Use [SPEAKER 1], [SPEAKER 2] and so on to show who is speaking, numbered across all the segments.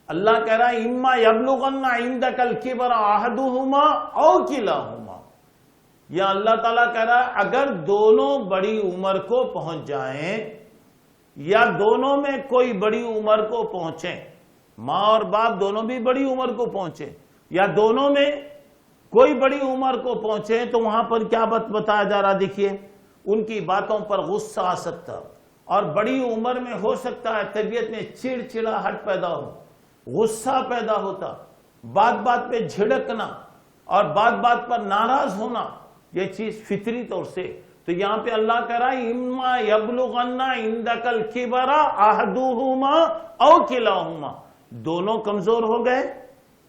[SPEAKER 1] اللہ کہہ رہا ہے اما یبلغن عندک الکبر احدہما او کلاہما، یا اللہ تعالیٰ کہہ رہا ہے اگر دونوں بڑی عمر کو پہنچ جائیں یا دونوں میں کوئی بڑی عمر کو پہنچیں، ماں اور باپ دونوں بھی بڑی عمر کو پہنچیں یا دونوں میں کوئی بڑی عمر کو پہنچے، تو وہاں پر کیا بتایا جا رہا؟ دیکھیے ان کی باتوں پر غصہ آ سکتا، اور بڑی عمر میں ہو سکتا ہے طبیعت میں چڑچڑاہٹ پیدا ہو، غصہ پیدا ہوتا، بات بات پہ جھڑکنا اور بات بات پر ناراض ہونا، یہ چیز فطری طور سے۔ تو یہاں پہ اللہ کہہ رہا ہے اما یبلغن عندک الکبر احدہما او کلاہما، دونوں کمزور ہو گئے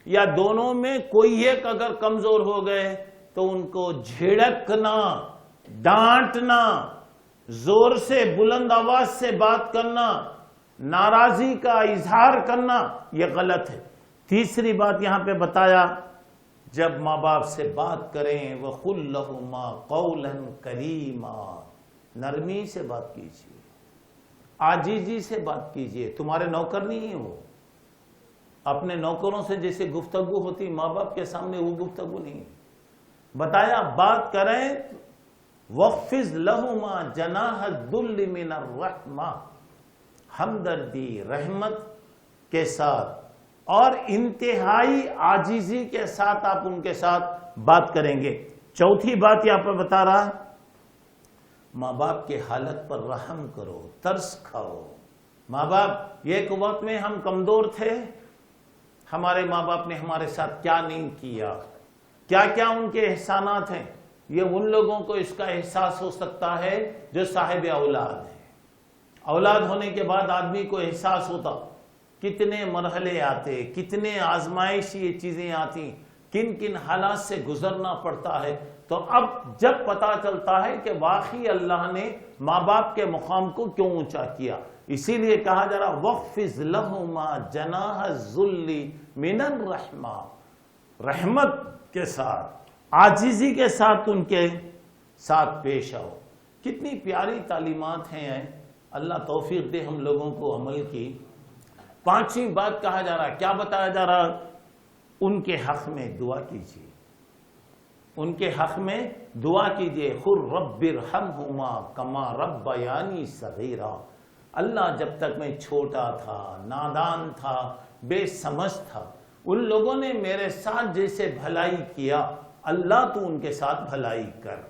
[SPEAKER 1] یا دونوں میں کوئی ایک اگر کمزور ہو گئے تو ان کو جھڑکنا، ڈانٹنا، زور سے بلند آواز سے بات کرنا، ناراضی کا اظہار کرنا، یہ غلط ہے۔ تیسری بات یہاں پہ بتایا جب ماں باپ سے بات کریں وَقُلْ لَهُمَا قَوْلًا كَرِيمًا، نرمی سے بات کیجئے، عاجزی سے بات کیجئے۔ تمہارے نوکر نہیں ہیں وہ، اپنے نوکروں سے جیسے گفتگو ہوتی ماں باپ کے سامنے وہ گفتگو نہیں ہے۔ بتایا بات کریں وَخْفِضْ لَهُمَا جَنَاحَ الذُّلِّ مِنَ الرَّحْمَةِ، ہمدردی رحمت کے ساتھ اور انتہائی عاجزی کے ساتھ آپ ان کے ساتھ بات کریں گے۔ چوتھی بات یہاں پر بتا رہا ہے ماں باپ کے حالت پر رحم کرو، ترس کھاؤ۔ ماں باپ ایک وقت میں ہم کمزور تھے، ہمارے ماں باپ نے ہمارے ساتھ کیا نہیں کیا، کیا کیا ان کے احسانات ہیں، یہ ان لوگوں کو اس کا احساس ہو سکتا ہے جو صاحب اولاد ہیں۔ اولاد ہونے کے بعد آدمی کو احساس ہوتا کتنے مرحلے آتے، کتنے آزمائشی یہ چیزیں آتی، کن کن حالات سے گزرنا پڑتا ہے۔ تو اب جب پتا چلتا ہے کہ واقعی اللہ نے ماں باپ کے مقام کو کیوں اونچا کیا، اسی لیے کہا جا رہا وَخْفِضْ لَهُمَا جَنَاحَ الذُّلِّ مِنَ الرَّحْمَةِ، رحمت کے ساتھ عاجزی کے ساتھ ان کے ساتھ پیش آؤ۔ کتنی پیاری تعلیمات ہیں، اللہ توفیق دے ہم لوگوں کو عمل کی۔ پانچویں بات کہا جا رہا ہے، کیا بتایا جا رہا؟ ان کے حق میں دعا کیجیے، ان کے حق میں دعا کیجیے۔ قُل رَبِّ ارْحَمْهُمَا كَمَا رَبَّيَانِي صَغِيرًا، اللہ جب تک میں چھوٹا تھا، نادان تھا، بے سمجھ تھا، ان لوگوں نے میرے ساتھ جیسے بھلائی کیا، اللہ تو ان کے ساتھ بھلائی کر۔